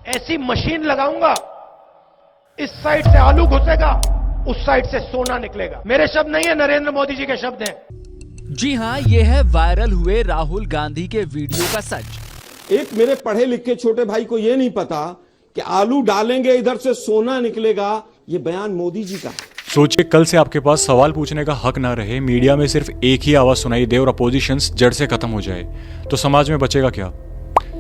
ऐसी मशीन लगाऊंगा, इस साइड से आलू घुसेगा, उस साइड से सोना निकलेगा। मेरे शब्द नहीं है, नरेंद्र मोदी जी के शब्द हैं। जी हाँ, ये है वायरल हुए राहुल गांधी के वीडियो का सच। एक मेरे पढ़े लिखे छोटे भाई को यह नहीं पता कि आलू डालेंगे इधर से सोना निकलेगा, ये बयान मोदी जी का। सोचिए कल से आपके पास सवाल पूछने का हक ना रहे, मीडिया में सिर्फ एक ही आवाज सुनाई दे और अपोजिशंस जड़ से खत्म हो जाए, तो समाज में बचेगा क्या?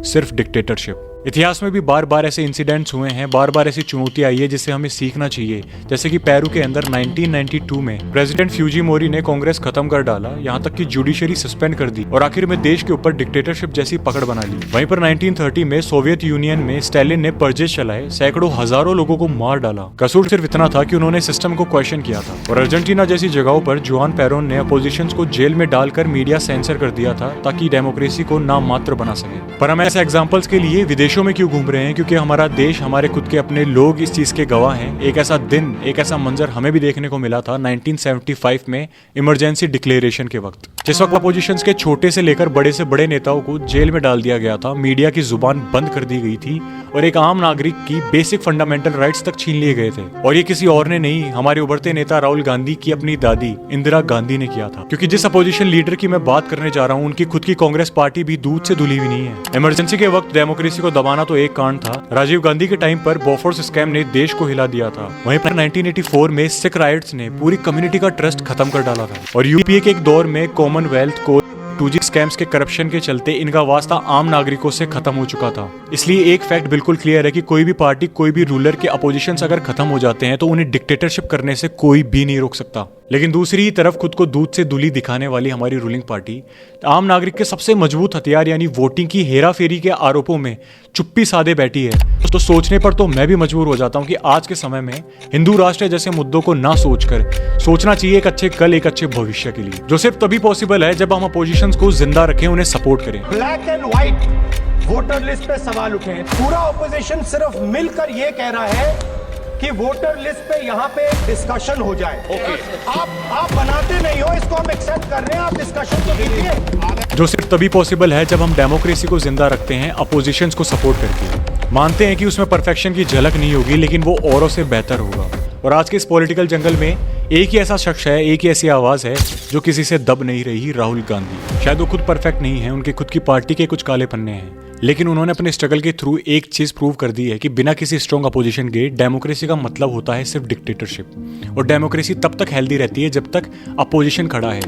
सिर्फ डिक्टेटरशिप। इतिहास में भी बार बार ऐसे इंसिडेंट्स हुए हैं, बार बार ऐसी चुनौती आई है जिससे हमें सीखना चाहिए। जैसे कि पेरू के अंदर 1992 में प्रेसिडेंट फ्यूजिमोरी ने कांग्रेस खत्म कर डाला, यहाँ तक कि जुडिशरी सस्पेंड कर दी और आखिर में देश के ऊपर डिक्टेटरशिप जैसी पकड़ बना ली। वहीं पर 1930 में सोवियत यूनियन में स्टालिन ने पर्जेस चलाए, सैकड़ों हजारों लोगों को मार डाला। कसूर सिर्फ इतना था कि उन्होंने सिस्टम को क्वेश्चन किया था। और अर्जेंटीना जैसी जगहों पर जुआन पेरोन ने अपोजिशन को जेल में डालकर मीडिया सेंसर कर दिया था ताकि डेमोक्रेसी को नाम मात्र बना सके। पर हम ऐसे एग्जाम्पल्स के लिए विदेशों में क्यों घूम रहे हैं? क्योंकि हमारा देश, हमारे खुद के अपने लोग इस चीज के गवाह हैं। एक ऐसा दिन, एक ऐसा मंजर हमें भी देखने को मिला था 1975 में इमरजेंसी डिक्लेरेशन के वक्त, जिस वक्त अपोजिशंस के छोटे से लेकर बड़े से बड़े नेताओं को जेल में डाल दिया गया था, मीडिया की जुबान बंद कर दी गई थी और एक आम नागरिक की बेसिक फंडामेंटल राइट्स तक छीन लिए गए थे। और ये किसी और ने नहीं, हमारे उभरते नेता राहुल गांधी की अपनी दादी इंदिरा गांधी ने किया था। क्योंकि जिस अपोजिशन लीडर की मैं बात करने जा रहा हूँ, उनकी खुद की कांग्रेस पार्टी भी दूध से धुली हुई नहीं है। इमरजेंसी के वक्त डेमोक्रेसी को दबाना तो एक कांड था, राजीव गांधी के टाइम पर बोफोर्स स्कैम ने देश को हिला दिया था। वहीं पर 1984 में सिख राइट्स ने पूरी कम्युनिटी का ट्रस्ट खत्म कर डाला था। और यूपीए के एक दौर में कॉमनवेल्थ को 2G स्कैम्स के करप्शन के चलते इनका वास्ता आम नागरिकों से खत्म हो चुका था। इसलिए एक फैक्ट बिल्कुल क्लियर है कि कोई भी पार्टी, कोई भी रूलर के अपोजिशंस अगर खत्म हो जाते हैं तो उन्हें डिक्टेटरशिप करने से कोई भी नहीं रोक सकता। लेकिन दूसरी तरफ खुद को दूध से धुली दिखाने वाली हमारी रूलिंग पार्टी आम नागरिक के सबसे मजबूत हथियार यानी वोटिंग की हेराफेरी के आरोपों में चुप्पी साधे बैठी है। तो सोचने पर तो मैं भी मजबूर हो जाता हूँ कि आज के समय में हिंदू राष्ट्र जैसे मुद्दों को ना सोचकर सोचना चाहिए एक अच्छे कल, एक अच्छे भविष्य के लिए, जो सिर्फ तभी पॉसिबल है जब हम अपोजिशंस को जिंदा रखें, उन्हें सपोर्ट करें। Black and white voter list पे सवाल उठे हैं। पूरा ऑपोजिशन सिर्फ मिलकर ये कह रहा है कि वोटर लिस्ट पे यहाँ पे डिस्कशन हो जाए। आप बनाते नहीं हो, इसको हम एक्सेप्ट कर रहे हैं, आप डिस्कशन तो कीजिए। जो सिर्फ तभी पॉसिबल है जब हम डेमोक्रेसी को जिंदा रखते हैं, अपोजिशंस को सपोर्ट करके। मानते हैं कि उसमें परफेक्शन की झलक नहीं होगी, लेकिन वो औरों से बेहतर होगा। और आज के इस पॉलिटिकल जंगल में एक ही ऐसा शख्स है, एक ही ऐसी आवाज है जो किसी से दब नहीं रही, राहुल गांधी। शायद वो खुद परफेक्ट नहीं है, उनकी खुद की पार्टी के कुछ काले पन्ने हैं, लेकिन उन्होंने अपने स्ट्रगल के थ्रू एक चीज प्रूव कर दी है कि बिना किसी स्ट्रॉन्ग अपोजिशन के डेमोक्रेसी का मतलब होता है सिर्फ डिक्टेटरशिप। और डेमोक्रेसी तब तक हेल्दी रहती है जब तक अपोजिशन खड़ा है,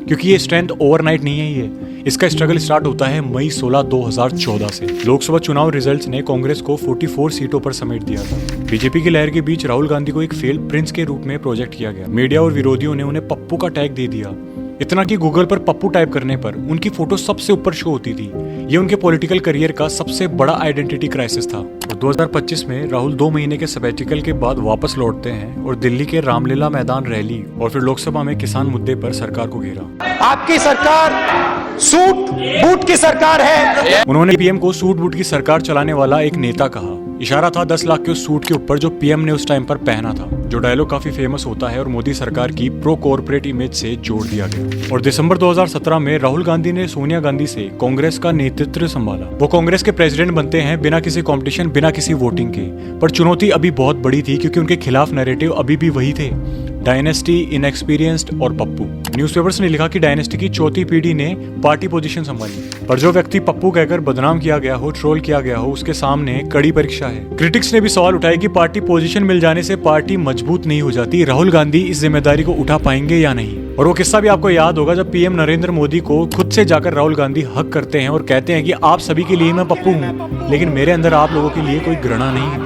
क्योंकि ये स्ट्रेंथ ओवरनाइट नहीं है। इसका स्ट्रगल स्टार्ट होता है मई 16, 2014 से। लोकसभा चुनाव रिजल्ट्स ने कांग्रेस को 44 सीटों पर समेट दिया था। बीजेपी की लहर के बीच राहुल गांधी को एक फेल्ड प्रिंस के रूप में प्रोजेक्ट किया गया। मीडिया और विरोधियों ने उन्हें पप्पू का टैग दे दिया, इतना कि गूगल पर पप्पू टाइप करने पर उनकी फोटो सबसे ऊपर शो होती थी। ये उनके पॉलिटिकल करियर का सबसे बड़ा आइडेंटिटी क्राइसिस था। और 2025 में राहुल 2 महीने के सबैटिकल के बाद वापस लौटते हैं और दिल्ली के रामलीला मैदान रैली और फिर लोकसभा में किसान मुद्दे पर सरकार को घेरा। आपकी सरकार सूट बूट की सरकार है। उन्होंने पीएम को सूट बूट की सरकार चलाने वाला एक नेता कहा। इशारा था 10 लाख के उस सूट के ऊपर जो पीएम ने उस टाइम पर पहना था, जो डायलॉग काफी फेमस होता है और मोदी सरकार की प्रो कॉर्पोरेट इमेज से जोड़ दिया गया। और दिसंबर 2017 में राहुल गांधी ने सोनिया गांधी से कांग्रेस का नेतृत्व संभाला। वो कांग्रेस के प्रेसिडेंट बनते हैं बिना किसी कंपटीशन, बिना किसी वोटिंग के। पर चुनौती अभी बहुत बड़ी थी क्योंकि उनके खिलाफ नैरेटिव अभी भी वही थे, डायनेस्टी, इनएक्सपीरियंस्ड और पप्पू। न्यूज़पेपर्स ने लिखा कि डायनेस्टी की चौथी पीढ़ी ने पार्टी पोजीशन संभाली, पर जो व्यक्ति पप्पू कहकर बदनाम किया गया हो, ट्रोल किया गया हो, उसके सामने कड़ी परीक्षा है। क्रिटिक्स ने भी सवाल उठाए कि पार्टी पोजीशन मिल जाने से पार्टी मजबूत नहीं हो जाती, राहुल गांधी इस जिम्मेदारी को उठा पाएंगे या नहीं। और वो किस्सा भी आपको याद होगा जब पीएम नरेंद्र मोदी को खुद से जाकर राहुल गांधी हक करते हैं और कहते हैं कि आप सभी के लिए मैं पप्पू हूँ, लेकिन मेरे अंदर आप लोगों के लिए कोई घृणा नहीं है।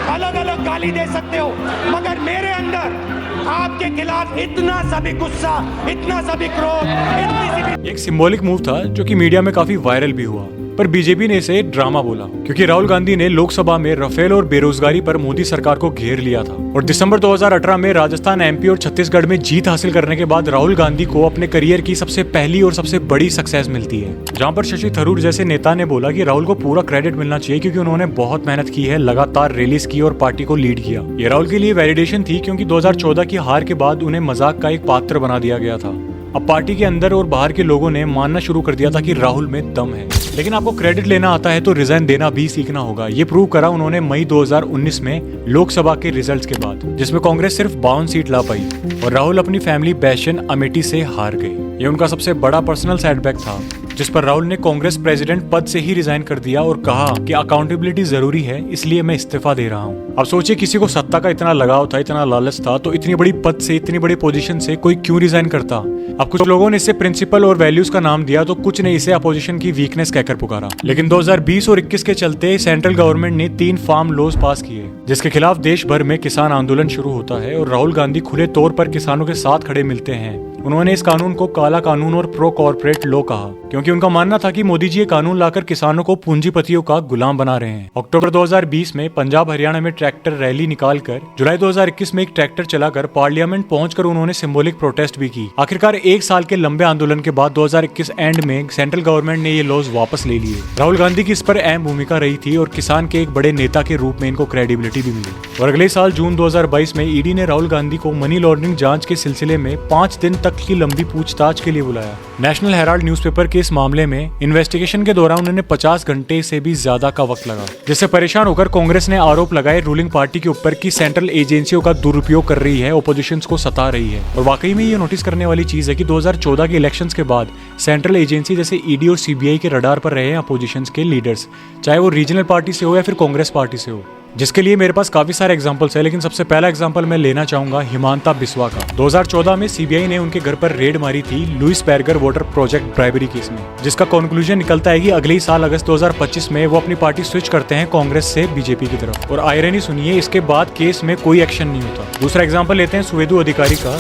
अलग अलग गाली दे सकते हो, मगर मेरे अंदर आपके खिलाफ इतना सा भी गुस्सा, इतना सा भी क्रोध। एक सिंबॉलिक मूव था जो कि मीडिया में काफी वायरल भी हुआ, पर बीजेपी ने इसे ड्रामा बोला क्योंकि राहुल गांधी ने लोकसभा में राफेल और बेरोजगारी पर मोदी सरकार को घेर लिया था। और दिसंबर 2018 में राजस्थान, एमपी और छत्तीसगढ़ में जीत हासिल करने के बाद राहुल गांधी को अपने करियर की सबसे पहली और सबसे बड़ी सक्सेस मिलती है, जहां पर शशि थरूर जैसे नेता ने बोला कि राहुल को पूरा क्रेडिट मिलना चाहिए क्योंकि उन्होंने बहुत मेहनत की है, लगातार रैलीज की और पार्टी को लीड किया। ये राहुल के लिए वैलिडेशन थी क्योंकि 2014 की हार के बाद उन्हें मजाक का एक पात्र बना दिया गया था। अब पार्टी के अंदर और बाहर के लोगों ने मानना शुरू कर दिया था कि राहुल में दम है। लेकिन आपको क्रेडिट लेना आता है तो रिजाइन देना भी सीखना होगा। ये प्रूव करा उन्होंने मई 2019 में लोकसभा के रिजल्ट्स के बाद, जिसमें कांग्रेस सिर्फ 52 सीट ला पाई और राहुल अपनी फैमिली बैशन अमेठी से हार गए। ये उनका सबसे बड़ा पर्सनल सेटबैक था, जिस पर राहुल ने कांग्रेस प्रेसिडेंट पद से ही रिजाइन कर दिया और कहा कि अकाउंटेबिलिटी जरूरी है, इसलिए मैं इस्तीफा दे रहा हूँ। अब सोचिए, किसी को सत्ता का इतना लगाव था, इतना लालच था, तो इतनी बड़ी पद से, इतनी बड़ी पोजीशन से कोई क्यों रिजाइन करता। अब कुछ लोगों ने इसे प्रिंसिपल और वैल्यूज का नाम दिया, तो कुछ ने इसे अपोजिशन की वीकनेस कहकर पुकारा। लेकिन 2020 और 21 के चलते सेंट्रल गवर्नमेंट ने 3 फार्म लॉज पास किए, जिसके खिलाफ देश भर में किसान आंदोलन शुरू होता है और राहुल गांधी खुले तौर पर किसानों के साथ खड़े मिलते हैं। उन्होंने इस कानून को काला कानून और प्रो कॉर्पोरेट लॉ कहा, क्योंकि उनका मानना था कि मोदी जी ये कानून लाकर किसानों को पूंजीपतियों का गुलाम बना रहे हैं। अक्टूबर 2020 में पंजाब हरियाणा में ट्रैक्टर रैली निकालकर, जुलाई 2021 में एक ट्रैक्टर चलाकर पार्लियामेंट पहुंचकर उन्होंने सिंबॉलिक प्रोटेस्ट भी की। आखिरकार 1 साल के लंबे आंदोलन के बाद 2021 एंड में सेंट्रल गवर्नमेंट ने ये लॉज वापस ले लिए। राहुल गांधी की इस पर अहम भूमिका रही थी और किसान के एक बड़े नेता के रूप में इनको क्रेडिबिलिटी भी मिली। और अगले साल जून 2022 में ईडी ने राहुल गांधी को मनी लॉन्ड्रिंग जांच के सिलसिले में 5 दिन तक की लंबी पूछताछ के लिए बुलाया। नेशनल हेराल्ड न्यूज़पेपर के इस मामले में इन्वेस्टिगेशन के दौरान उन्हें 50 घंटे से भी ज्यादा का वक्त लगा, जिससे परेशान होकर कांग्रेस ने आरोप लगाए रूलिंग पार्टी के ऊपर कि सेंट्रल एजेंसियों का दुरुपयोग कर रही है, ओपोजिशन को सता रही है। और वाकई में ये नोटिस करने वाली चीज है कि 2014 के इलेक्शंस के बाद सेंट्रल एजेंसी जैसे ईडी और सीबीआई के रडार पर रहे हैं अपोजिशन के लीडर्स, चाहे वो रीजनल पार्टी से हो या फिर कांग्रेस पार्टी से हो, जिसके लिए मेरे पास काफी सारे एग्जांपल्स है। लेकिन सबसे पहला एग्जांपल मैं लेना चाहूंगा हिमांता बिस्वा का। 2014 में सीबीआई ने उनके घर पर रेड मारी थी Louis Berger water project bribery case में, जिसका कंक्लूजन निकलता है कि अगले ही साल अगस्त 2025 में वो अपनी पार्टी स्विच करते हैं कांग्रेस से बीजेपी की तरफ। और आयरनी सुनिए, इसके बाद केस में कोई एक्शन नहीं होता। दूसरा एग्जाम्पल लेते हैं सुवेदु अधिकारी का।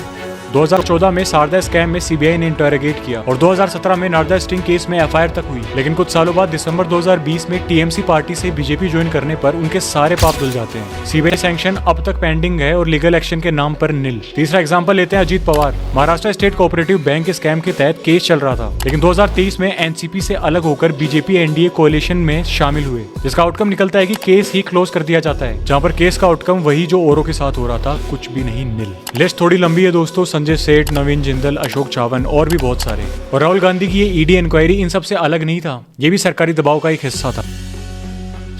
2014 में शारदा स्कैम में सीबीआई ने इंटरोगेट किया और 2017 में नारदा स्टिंग केस में एफआईआर तक हुई। लेकिन कुछ सालों बाद दिसंबर 2020 में टीएमसी पार्टी से बीजेपी ज्वाइन करने पर उनके सारे पाप धुल जाते हैं। सीबीआई सैंक्शन अब तक पेंडिंग है और लीगल एक्शन के नाम पर निल। तीसरा एग्जांपल लेते हैं Ajit Pawar. Maharashtra state cooperative bank के स्कैम के तहत केस चल रहा था, लेकिन 2023 में एनसीपी से अलग होकर बीजेपी एनडीए कोalition में शामिल हुए, जिसका आउटकम निकलता है कि केस ही क्लोज कर दिया जाता है, जहाँ पर केस का आउटकम वही जो औरों के साथ हो रहा था, कुछ भी नहीं, निल। लिस्ट थोड़ी लंबी है दोस्तों, संजय सेठ, नवीन जिंदल, अशोक चावन और भी बहुत सारे। और राहुल गांधी की ये ईडी इंक्वायरी इन सब से अलग नहीं था, ये भी सरकारी दबाव का एक हिस्सा था।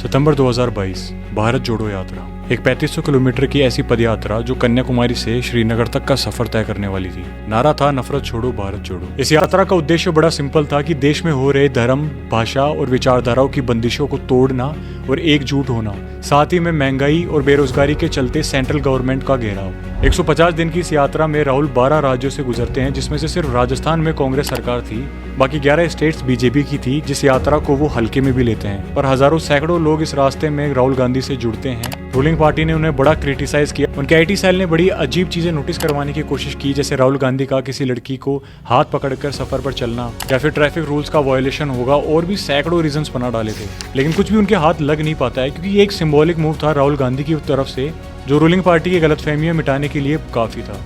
सितंबर 2022 भारत जोड़ो यात्रा, एक 3500 किलोमीटर की ऐसी पदयात्रा जो कन्याकुमारी से श्रीनगर तक का सफर तय करने वाली थी। नारा था नफरत छोड़ो भारत जोड़ो। इस यात्रा का उद्देश्य बड़ा सिंपल था कि देश में हो रहे धर्म, भाषा और विचारधाराओं की बंदिशों को तोड़ना और एकजुट होना, साथ ही में महंगाई और बेरोजगारी के चलते सेंट्रल गवर्नमेंट का घेराव। 150 दिन की इस यात्रा में राहुल 12 राज्यों से गुजरते हैं, जिसमें से सिर्फ राजस्थान में कांग्रेस सरकार थी, बाकी 11 स्टेट्स बीजेपी की थी, जिस यात्रा को वो हल्के में भी लेते हैं। और हजारों सैकड़ों लोग इस रास्ते में राहुल गांधी से जुड़ते हैं। रूलिंग पार्टी ने उन्हें बड़ा क्रिटिसाइज किया। उनके आईटी सेल ने बड़ी अजीब चीजें नोटिस करवाने की कोशिश की, जैसे राहुल गांधी का किसी लड़की को हाथ पकड़कर सफर पर चलना या फिर ट्रैफिक रूल्स का वायोलेशन होगा, और भी सैकड़ों रीजंस बना डाले थे। लेकिन कुछ भी उनके हाथ लग नहीं पाता है, क्योंकि ये एक सिंबॉलिक मूव था राहुल गांधी की तरफ से, जो रूलिंग पार्टी की गलतफहमियां मिटाने के लिए काफी था।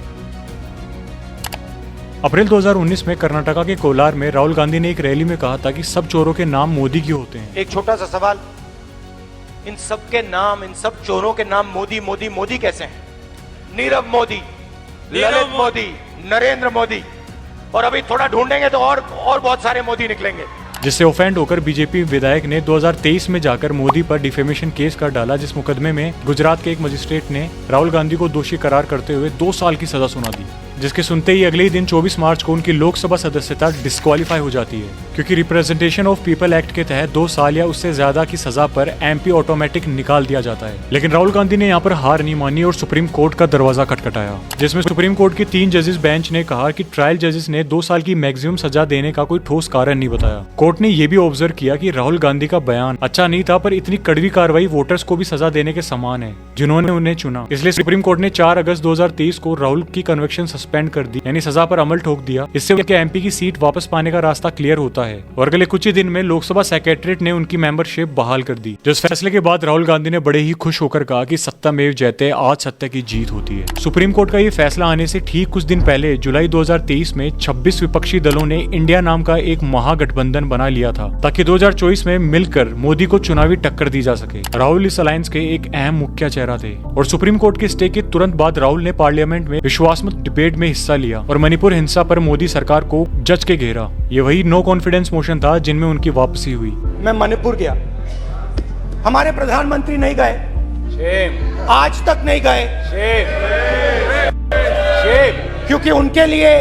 अप्रैल 2019 में कर्नाटका के कोलार में राहुल गांधी ने एक रैली में कहा था कि सब चोरों के नाम मोदी क्यों होते हैं। एक छोटा सा सवाल, इन सब के नाम, इन सब चोरों के नाम मोदी मोदी मोदी कैसे हैं? नीरव मोदी, ललित मोदी, नरेंद्र मोदी, और अभी थोड़ा ढूंढेंगे तो और बहुत सारे मोदी निकलेंगे। जिससे ऑफेंड होकर बीजेपी विधायक ने 2023 में जाकर मोदी पर डिफेमेशन केस कर डाला, जिस मुकदमे में गुजरात के एक मजिस्ट्रेट ने राहुल गांधी को दोषी करार करते हुए 2 साल की सजा सुना दी, जिसके सुनते ही अगले ही दिन 24 मार्च को उनकी लोकसभा सदस्यता डिस्क्वालीफाई हो जाती है, क्योंकि रिप्रेजेंटेशन ऑफ पीपल एक्ट के तहत 2 साल या उससे ज्यादा की सजा पर एमपी ऑटोमेटिक निकाल दिया जाता है। लेकिन राहुल गांधी ने यहाँ पर हार नहीं मानी और सुप्रीम कोर्ट का दरवाजा खटखटाया, जिसमें सुप्रीम कोर्ट के 3 जजेस बेंच ने कहा कि ट्रायल जजेस ने 2 साल की मैक्सिमम सजा देने का कोई ठोस कारण नहीं बताया। कोर्ट ने यह भी ऑब्जर्व किया कि राहुल गांधी का बयान अच्छा नहीं था, पर इतनी कड़वी कार्रवाई वोटर्स को भी सजा देने के समान है जिन्होंने उन्हें चुना। इसलिए सुप्रीम कोर्ट ने 4 अगस्त 2023 को राहुल की कन्विक्शन सस्पेंड कर दी, यानी सजा पर अमल ठोक दिया। इससे उनके एमपी की सीट वापस पाने का रास्ता क्लियर होता है और अगले कुछ ही दिन में लोकसभा सेक्रेटरीट ने उनकी मेंबरशिप बहाल कर दी। जिस फैसले के बाद राहुल गांधी ने बड़े ही खुश होकर कहा कि सत्तामेव जयते, आज सत्य की जीत होती है। सुप्रीम कोर्ट का ये फैसला आने से ठीक कुछ दिन पहले जुलाई 2023 में 26 विपक्षी दलों ने इंडिया नाम का एक महागठबंधन बना लिया था, ताकि 2024 में मिलकर मोदी को चुनावी टक्कर दी जा सके। राहुल इस अलायंस के एक अहम मुख्य चेहरा थे और सुप्रीम कोर्ट के स्टे के तुरंत बाद राहुल ने पार्लियामेंट में विश्वास मत डिबेट में हिस्सा लिया और मणिपुर हिंसा पर मोदी सरकार को जज के घेरा। ये वही नो कॉन्फिडेंस मोशन था जिनमें उनकी वापसी हुई। मैं मणिपुर गया, हमारे प्रधानमंत्री नहीं गए, आज तक नहीं गए, क्योंकि उनके लिए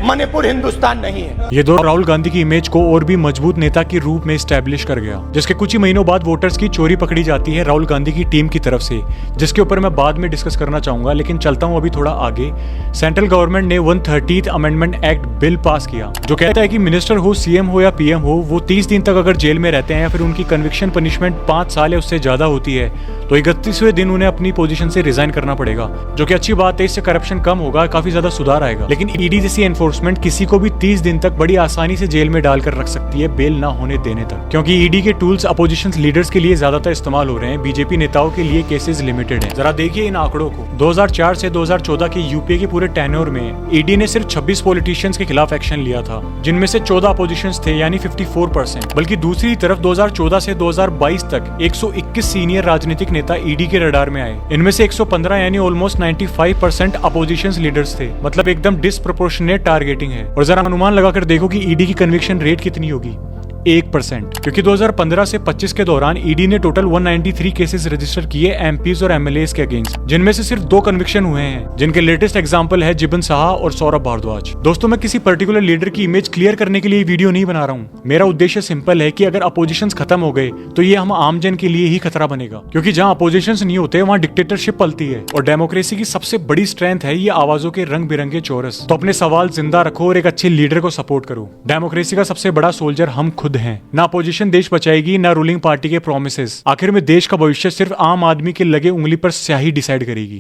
मणिपुर हिंदुस्तान नहीं है। ये दौर राहुल गांधी की इमेज को और भी मजबूत नेता के रूप में स्टैब्लिश कर गया, जिसके कुछ ही महीनों बाद वोटर्स की चोरी पकड़ी जाती है राहुल गांधी की टीम की तरफ से, जिसके ऊपर मैं बाद में डिस्कस करना चाहूंगा। लेकिन चलता हूं अभी थोड़ा आगे। सेंट्रल गवर्नमेंट ने 130th amendment act bill pass किया, जो कहता है कि मिनिस्टर हो, सीएम हो या पीएम हो, वो 30 दिन तक अगर जेल में रहते हैं या फिर उनकी कन्विक्शन पनिशमेंट 5 साल या उससे ज्यादा होती है तो 31वें दिन उन्हें अपनी पोजीशन से रिजाइन करना पड़ेगा, जो कि अच्छी बात है। इससे करप्शन कम होगा, काफी ज्यादा सुधार आएगा। लेकिन ईडी जैसी एनफोर्समेंट किसी को भी 30 दिन तक बड़ी आसानी से जेल में डालकर रख सकती है, बेल ना होने देने तक, क्योंकि ईडी के टूल्स अपोजिशन लीडर्स के लिए ज्यादातर इस्तेमाल हो रहे हैं। बीजेपी नेताओं के लिए केसेस लिमिटेड हैं। जरा देखिए इन आंकड़ों को। 2004 से 2014 के यूपीए के पूरे टेन्योर में ईडी ने सिर्फ 26 पॉलिटिशियंस के खिलाफ एक्शन लिया था, जिनमें से 14 अपोजिशंस थे, यानी 54%। बल्कि दूसरी तरफ 2014 से 2022 तक 121 सीनियर राजनीतिक नेता ईडी के रडार में आए। इनमें से 115 यानी ऑलमोस्ट 95% अपोजिशन लीडर्स थे। मतलब एकदम डिस्प्रोपोर्शनेट टारगेटिंग है। और जरा अनुमान लगाकर देखो कि ईडी की कन्विक्शन रेट कितनी होगी। 1%, क्योंकि 2015 से 25 के दौरान ईडी ने टोटल 193 केसेस रजिस्टर किए एमपीज और एमएलएस के अगेंस्ट, जिनमें से सिर्फ 2 कन्विक्शन हुए हैं, जिनके लेटेस्ट एग्जांपल है जिबन साहा और सौरभ भारद्वाज। दोस्तों, मैं किसी पर्टिकुलर लीडर की इमेज क्लियर करने के लिए वीडियो नहीं बना रहा हूँ। मेरा उद्देश्य सिंपल है कि अगर अपोजिशंस खत्म हो गए तो ये हम आम जन के लिए ही खतरा बनेगा, क्योंकि जहाँ अपोजिशंस नहीं होते वहाँ डिक्टेटरशिप पलती है। और डेमोक्रेसी की सबसे बड़ी स्ट्रेंथ है ये आवाजों के रंग बिरंगे चौरस। तो अपने सवाल जिंदा रखो और एक अच्छे लीडर को सपोर्ट करो। डेमोक्रेसी का सबसे बड़ा सोल्जर हम खुद हैं। ना अपोजिशन देश बचाएगी, ना रूलिंग पार्टी के प्रोमिसेस। आखिर में देश का भविष्य सिर्फ आम आदमी के लगे उंगली पर स्याही डिसाइड करेगी।